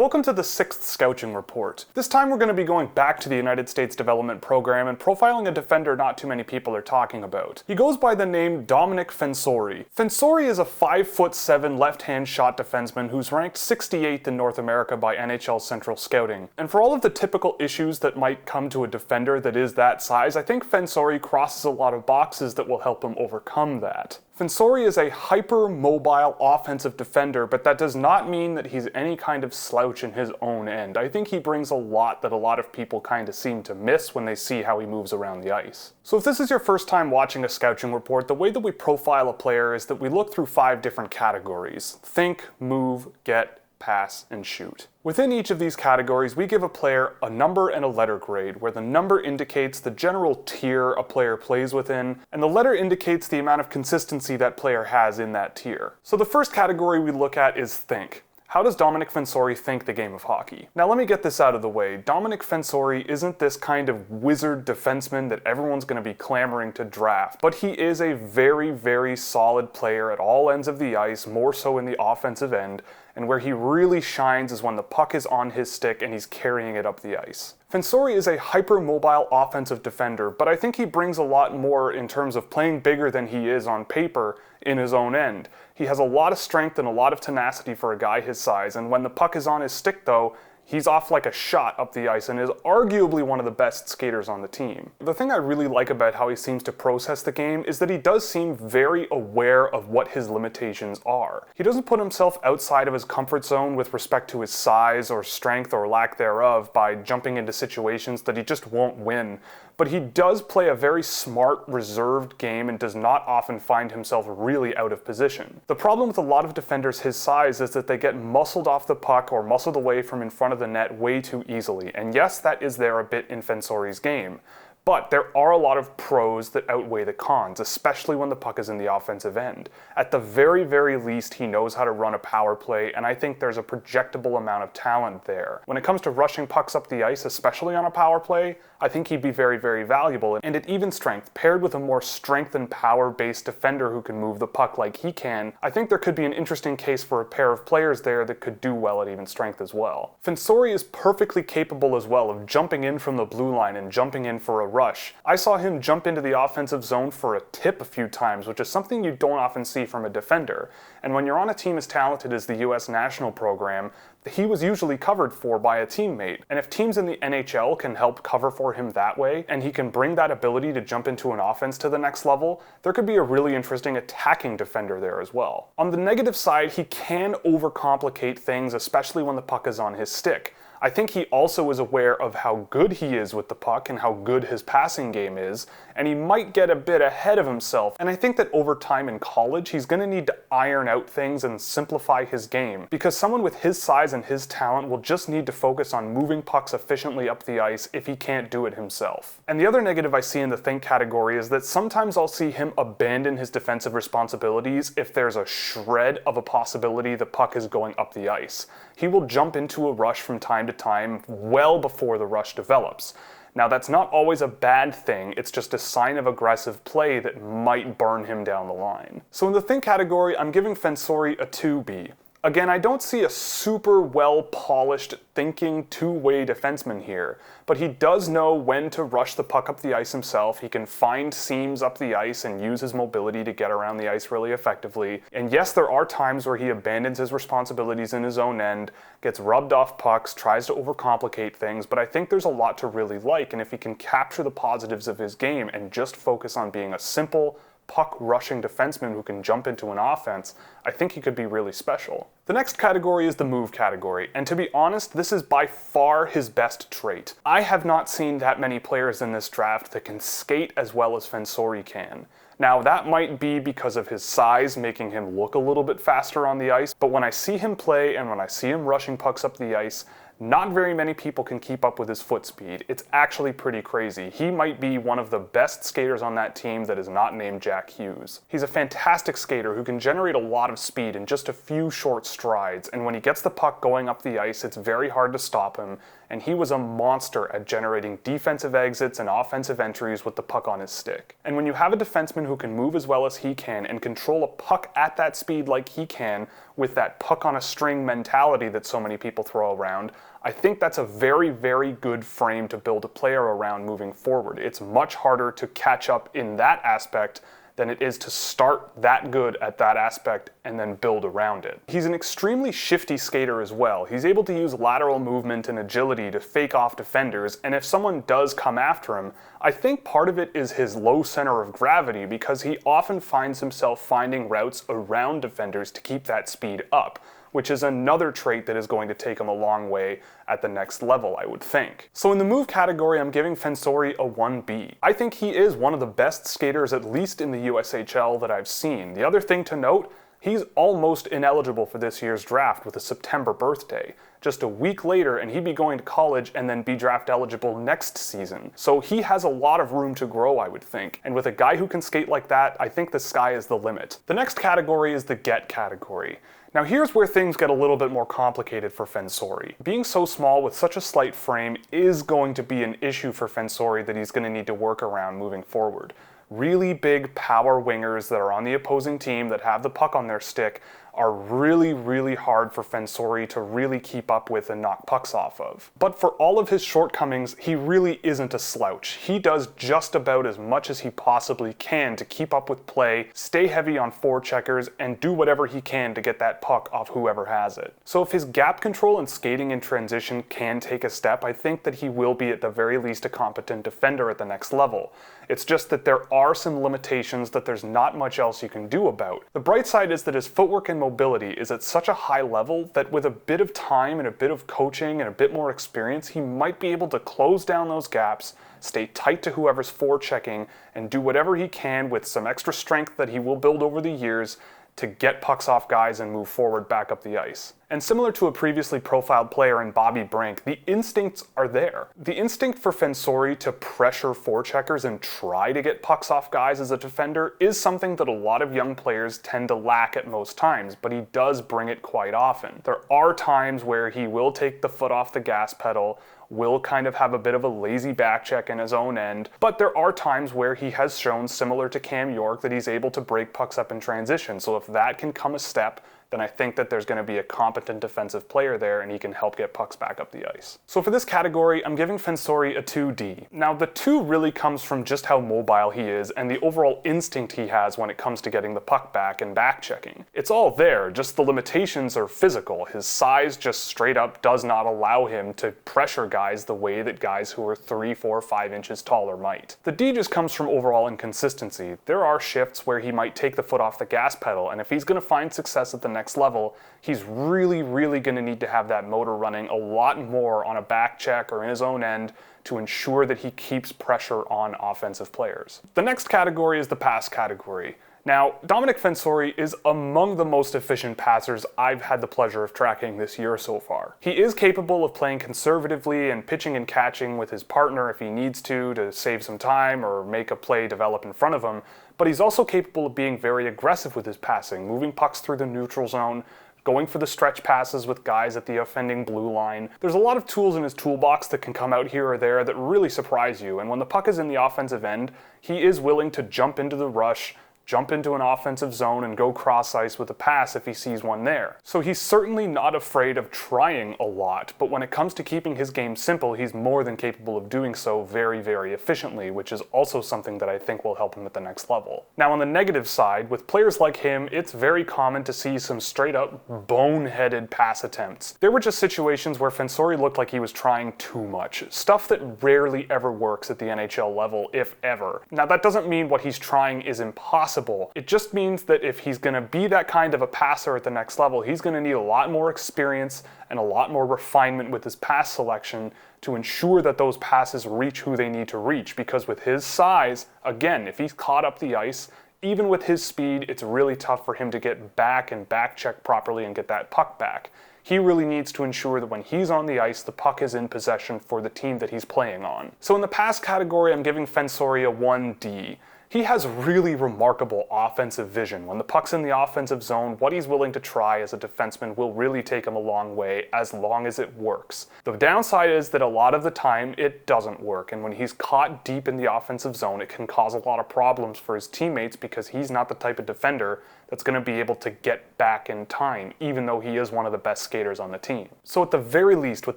Welcome to the 6th Scouching Report. This time we're going to be going back to the United States Development Program and profiling a defender not too many people are talking about. He goes by the name Dominic Fensore. Fensore is a 5'7" left-hand shot defenseman who's ranked 68th in North America by NHL Central Scouting. And for all of the typical issues that might come to a defender that is that size, I think Fensore crosses a lot of boxes that will help him overcome that. Fensore is a hyper-mobile offensive defender, but that does not mean that he's any kind of slouch in his own end. I think he brings a lot that a lot of people kind of seem to miss when they see how he moves around the ice. So if this is your first time watching a Scouching Report, the way that we profile a player is that we look through 5 different categories: think, move, get, pass, and shoot. Within each of these categories, we give a player a number and a letter grade, where the number indicates the general tier a player plays within, and the letter indicates the amount of consistency that player has in that tier. So the first category we look at is think. How does Dominic Fensore think the game of hockey? Now let me get this out of the way. Dominic Fensore isn't this kind of wizard defenseman that everyone's going to be clamoring to draft, but he is a very, very solid player at all ends of the ice, more so in the offensive end, and where he really shines is when the puck is on his stick and he's carrying it up the ice. Fensore is a hyper-mobile offensive defender, but I think he brings a lot more in terms of playing bigger than he is on paper in his own end. He has a lot of strength and a lot of tenacity for a guy his size, and when the puck is on his stick though, he's off like a shot up the ice and is arguably one of the best skaters on the team. The thing I really like about how he seems to process the game is that he does seem very aware of what his limitations are. He doesn't put himself outside of his comfort zone with respect to his size or strength or lack thereof by jumping into situations that he just won't win. But he does play a very smart, reserved game and does not often find himself really out of position. The problem with a lot of defenders his size is that they get muscled off the puck or muscled away from in front of the net way too easily. And yes, that is there a bit in Fensore's game. But there are a lot of pros that outweigh the cons, especially when the puck is in the offensive end. At the very, very least, he knows how to run a power play, and I think there's a projectable amount of talent there. When it comes to rushing pucks up the ice, especially on a power play, I think he'd be very, very valuable. And at even strength, paired with a more strength and power-based defender who can move the puck like he can, I think there could be an interesting case for a pair of players there that could do well at even strength as well. Fensore is perfectly capable as well of jumping in from the blue line and jumping in for a rush. I saw him jump into the offensive zone for a tip a few times, which is something you don't often see from a defender. And when you're on a team as talented as the US national program, he was usually covered for by a teammate. And if teams in the NHL can help cover for him that way, and he can bring that ability to jump into an offense to the next level, there could be a really interesting attacking defender there as well. On the negative side, he can overcomplicate things, especially when the puck is on his stick. I think he also is aware of how good he is with the puck and how good his passing game is, and he might get a bit ahead of himself. And I think that over time in college, he's going to need to iron out things and simplify his game, because someone with his size and his talent will just need to focus on moving pucks efficiently up the ice if he can't do it himself. And the other negative I see in the think category is that sometimes I'll see him abandon his defensive responsibilities if there's a shred of a possibility the puck is going up the ice. He will jump into a rush from time to time well before the rush develops. Now that's not always a bad thing, it's just a sign of aggressive play that might burn him down the line. So in the think category, I'm giving Fensore a 2B. Again, I don't see a super well-polished, thinking two-way defenseman here, but he does know when to rush the puck up the ice himself. He can find seams up the ice and use his mobility to get around the ice really effectively. And yes, there are times where he abandons his responsibilities in his own end, gets rubbed off pucks, tries to overcomplicate things, but I think there's a lot to really like, and if he can capture the positives of his game and just focus on being a simple, puck-rushing defenseman who can jump into an offense, I think he could be really special. The next category is the move category, and to be honest, this is by far his best trait. I have not seen that many players in this draft that can skate as well as Fensore can. Now, that might be because of his size, making him look a little bit faster on the ice, but when I see him play and when I see him rushing pucks up the ice, not very many people can keep up with his foot speed. It's actually pretty crazy. He might be one of the best skaters on that team that is not named Jack Hughes. He's a fantastic skater who can generate a lot of speed in just a few short strides, and when he gets the puck going up the ice, it's very hard to stop him, and he was a monster at generating defensive exits and offensive entries with the puck on his stick. And when you have a defenseman who can move as well as he can and control a puck at that speed like he can, with that puck on a string mentality that so many people throw around, I think that's a very, very good frame to build a player around moving forward. It's much harder to catch up in that aspect than it is to start that good at that aspect and then build around it. He's an extremely shifty skater as well. He's able to use lateral movement and agility to fake off defenders, and if someone does come after him, I think part of it is his low center of gravity, because he often finds himself finding routes around defenders to keep that speed up, which is another trait that is going to take him a long way at the next level, I would think. So in the move category, I'm giving Fensore a 1B. I think he is one of the best skaters, at least in the USHL, that I've seen. The other thing to note, he's almost ineligible for this year's draft with a September birthday. Just a week later and he'd be going to college and then be draft eligible next season. So he has a lot of room to grow, I would think. And with a guy who can skate like that, I think the sky is the limit. The next category is the get category. Now here's where things get a little bit more complicated for Fensore. Being so small with such a slight frame is going to be an issue for Fensore that he's going to need to work around moving forward. Really big power wingers that are on the opposing team that have the puck on their stick are really, really hard for Fensore to really keep up with and knock pucks off of. But for all of his shortcomings, he really isn't a slouch. He does just about as much as he possibly can to keep up with play, stay heavy on forecheckers, and do whatever he can to get that puck off whoever has it. So if his gap control and skating in transition can take a step, I think that he will be at the very least a competent defender at the next level. It's just that there are some limitations that there's not much else you can do about. The bright side is that his footwork and mobility is at such a high level that with a bit of time and a bit of coaching and a bit more experience, he might be able to close down those gaps, stay tight to whoever's forechecking, and do whatever he can with some extra strength that he will build over the years to get pucks off guys and move forward back up the ice. And similar to a previously profiled player in Bobby Brink, the instincts are there. The instinct for Fensore to pressure forecheckers and try to get pucks off guys as a defender is something that a lot of young players tend to lack at most times, but he does bring it quite often. There are times where he will take the foot off the gas pedal, will kind of have a bit of a lazy back check in his own end, but there are times where he has shown, similar to Cam York, that he's able to break pucks up in transition. So if that can come a step, then I think that there's going to be a competent defensive player there and he can help get pucks back up the ice. So for this category, I'm giving Fensore a 2D. Now the 2 really comes from just how mobile he is and the overall instinct he has when it comes to getting the puck back and back checking. It's all there, just the limitations are physical. His size just straight up does not allow him to pressure guys the way that guys who are 3, 4, 5 inches taller might. The D just comes from overall inconsistency. There are shifts where he might take the foot off the gas pedal, and if he's going to find success at the next level, he's really going to need to have that motor running a lot more on a back check or in his own end to ensure that he keeps pressure on offensive players. The next category is the pass category. Now, Dominic Fensore is among the most efficient passers I've had the pleasure of tracking this year so far. He is capable of playing conservatively and pitching and catching with his partner if he needs to save some time or make a play develop in front of him, but he's also capable of being very aggressive with his passing, moving pucks through the neutral zone, going for the stretch passes with guys at the offending blue line. There's a lot of tools in his toolbox that can come out here or there that really surprise you, and when the puck is in the offensive end, he is willing to jump into the rush, jump into an offensive zone and go cross ice with a pass if he sees one there. So he's certainly not afraid of trying a lot, but when it comes to keeping his game simple, he's more than capable of doing so very efficiently, which is also something that I think will help him at the next level. Now on the negative side, with players like him, it's very common to see some straight up boneheaded pass attempts. There were just situations where Fensore looked like he was trying too much, stuff that rarely ever works at the NHL level, if ever. Now that doesn't mean what he's trying is impossible. It just means that if he's going to be that kind of a passer at the next level, he's going to need a lot more experience and a lot more refinement with his pass selection to ensure that those passes reach who they need to reach, because with his size, again, if he's caught up the ice, even with his speed, it's really tough for him to get back and back check properly and get that puck back. He really needs to ensure that when he's on the ice, the puck is in possession for the team that he's playing on. So in the pass category, I'm giving Fensore a 1D. He has really remarkable offensive vision. When the puck's in the offensive zone, what he's willing to try as a defenseman will really take him a long way as long as it works. The downside is that a lot of the time it doesn't work, and when he's caught deep in the offensive zone, it can cause a lot of problems for his teammates because he's not the type of defender that's going to be able to get back in time, even though he is one of the best skaters on the team. So at the very least, with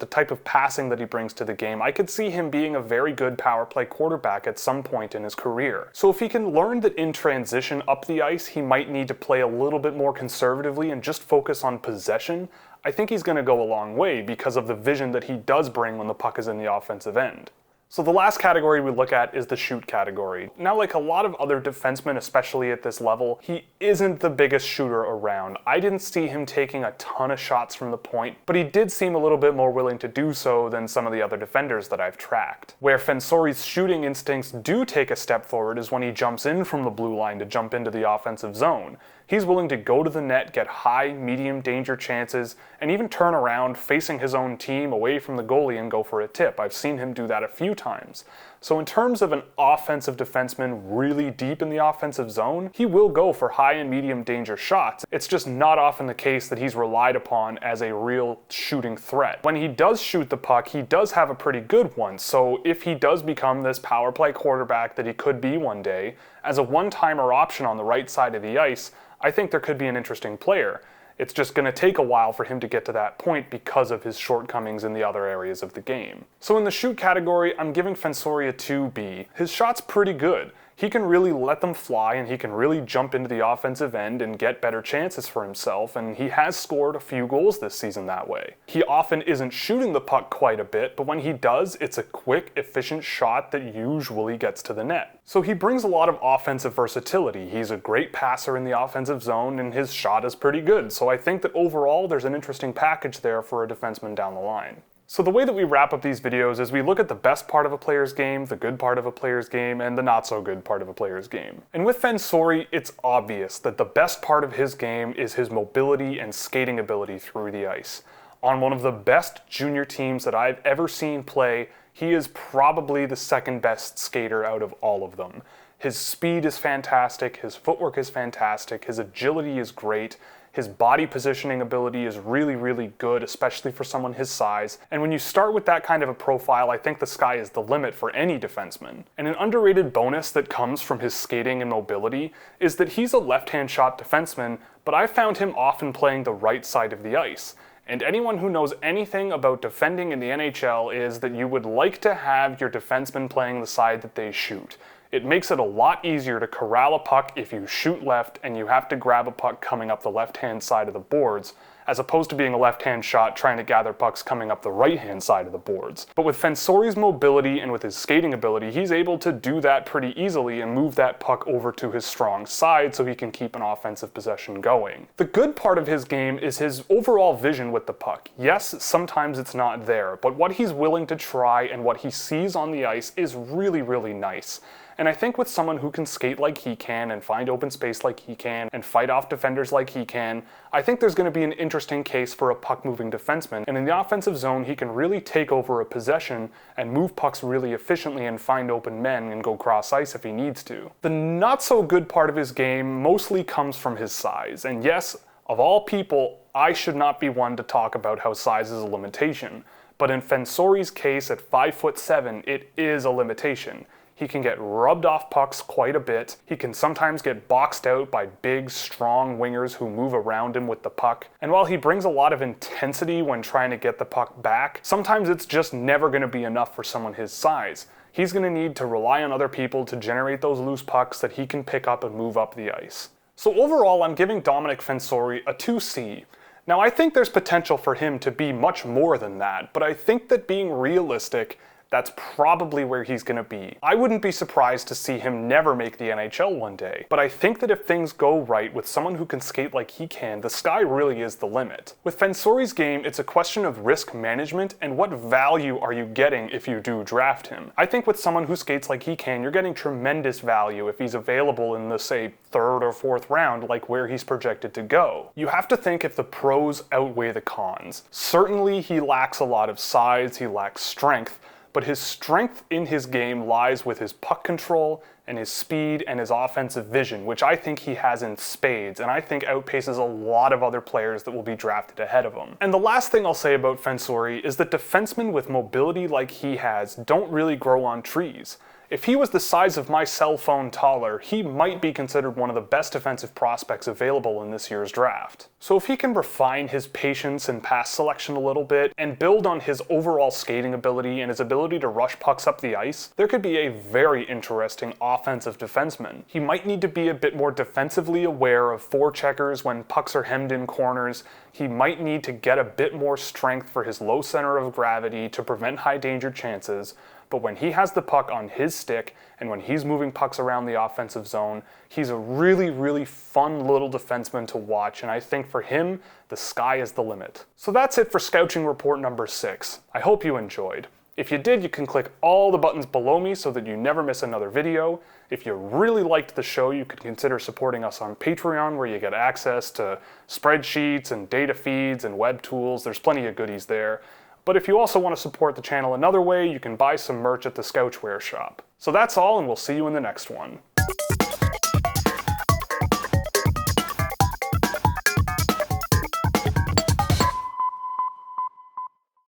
the type of passing that he brings to the game, I could see him being a very good power play quarterback at some point in his career. So if he can learn that in transition up the ice, he might need to play a little bit more conservatively and just focus on possession, I think he's going to go a long way because of the vision that he does bring when the puck is in the offensive end. So the last category we look at is the shoot category. Now, like a lot of other defensemen, especially at this level, he isn't the biggest shooter around. I didn't see him taking a ton of shots from the point, but he did seem a little bit more willing to do so than some of the other defenders that I've tracked. Where Fensore's shooting instincts do take a step forward is when he jumps in from the blue line to jump into the offensive zone. He's willing to go to the net, get high, medium danger chances, and even turn around facing his own team away from the goalie and go for a tip. I've seen him do that a few times. So in terms of an offensive defenseman really deep in the offensive zone, he will go for high and medium danger shots. It's just not often the case that he's relied upon as a real shooting threat. When he does shoot the puck, he does have a pretty good one. So if he does become this power play quarterback that he could be one day, as a one-timer option on the right side of the ice, I think there could be an interesting player. It's just going to take a while for him to get to that point because of his shortcomings in the other areas of the game. So in the shoot category, I'm giving Fensore a 2B. His shot's pretty good. He can really let them fly and he can really jump into the offensive end and get better chances for himself, and he has scored a few goals this season that way. He often isn't shooting the puck quite a bit, but when he does, it's a quick, efficient shot that usually gets to the net. So he brings a lot of offensive versatility. He's a great passer in the offensive zone and his shot is pretty good, so I think that overall there's an interesting package there for a defenseman down the line. So the way that we wrap up these videos is we look at the best part of a player's game, the good part of a player's game, and the not so good part of a player's game. And with Fensore, it's obvious that the best part of his game is his mobility and skating ability through the ice. On one of the best junior teams that I've ever seen play, he is probably the second best skater out of all of them. His speed is fantastic, his footwork is fantastic, his agility is great, his body positioning ability is really, really good, especially for someone his size. And when you start with that kind of a profile, I think the sky is the limit for any defenseman. And an underrated bonus that comes from his skating and mobility is that he's a left-hand shot defenseman, but I found him often playing the right side of the ice. And anyone who knows anything about defending in the NHL is that you would like to have your defenseman playing the side that they shoot. It makes it a lot easier to corral a puck if you shoot left and you have to grab a puck coming up the left-hand side of the boards, as opposed to being a left-hand shot trying to gather pucks coming up the right-hand side of the boards. But with Fensore's mobility and with his skating ability, he's able to do that pretty easily and move that puck over to his strong side so he can keep an offensive possession going. The good part of his game is his overall vision with the puck. Yes, sometimes it's not there, but what he's willing to try and what he sees on the ice is really, really nice. And I think with someone who can skate like he can and find open space like he can and fight off defenders like he can, I think there's going to be an interesting case for a puck-moving defenseman. And in the offensive zone, he can really take over a possession and move pucks really efficiently and find open men and go cross ice if he needs to. The not-so-good part of his game mostly comes from his size. And yes, of all people, I should not be one to talk about how size is a limitation. But in Fensore's case, at 5'7", it is a limitation. He can get rubbed off pucks quite a bit. He can sometimes get boxed out by big, strong wingers who move around him with the puck. And while he brings a lot of intensity when trying to get the puck back, sometimes it's just never going to be enough for someone his size. He's going to need to rely on other people to generate those loose pucks that he can pick up and move up the ice. So overall, I'm giving Dominic Fensore a 2C. Now, I think there's potential for him to be much more than that, but I think that being realistic, that's probably where he's going to be. I wouldn't be surprised to see him never make the NHL one day, but I think that if things go right with someone who can skate like he can, the sky really is the limit. With Fensore's game, it's a question of risk management and what value are you getting if you do draft him. I think with someone who skates like he can, you're getting tremendous value if he's available in the, say, 3rd or 4th round, like where he's projected to go. You have to think if the pros outweigh the cons. Certainly he lacks a lot of size, he lacks strength, but his strength in his game lies with his puck control and his speed and his offensive vision, which I think he has in spades, and I think outpaces a lot of other players that will be drafted ahead of him. And the last thing I'll say about Fensore is that defensemen with mobility like he has don't really grow on trees. If he was the size of my cell phone taller, he might be considered one of the best defensive prospects available in this year's draft. So if he can refine his patience and pass selection a little bit, and build on his overall skating ability and his ability to rush pucks up the ice, there could be a very interesting offensive defenseman. He might need to be a bit more defensively aware of forecheckers when pucks are hemmed in corners. He might need to get a bit more strength for his low center of gravity to prevent high danger chances. But when he has the puck on his stick and when he's moving pucks around the offensive zone, he's a really, really fun little defenseman to watch, and I think for him, the sky is the limit. So that's it for Scouching Report number 6. I hope you enjoyed. If you did, you can click all the buttons below me so that you never miss another video. If you really liked the show, you could consider supporting us on Patreon, where you get access to spreadsheets and data feeds and web tools. There's plenty of goodies there. But if you also want to support the channel another way, you can buy some merch at the Scouchware shop. So that's all, and we'll see you in the next one.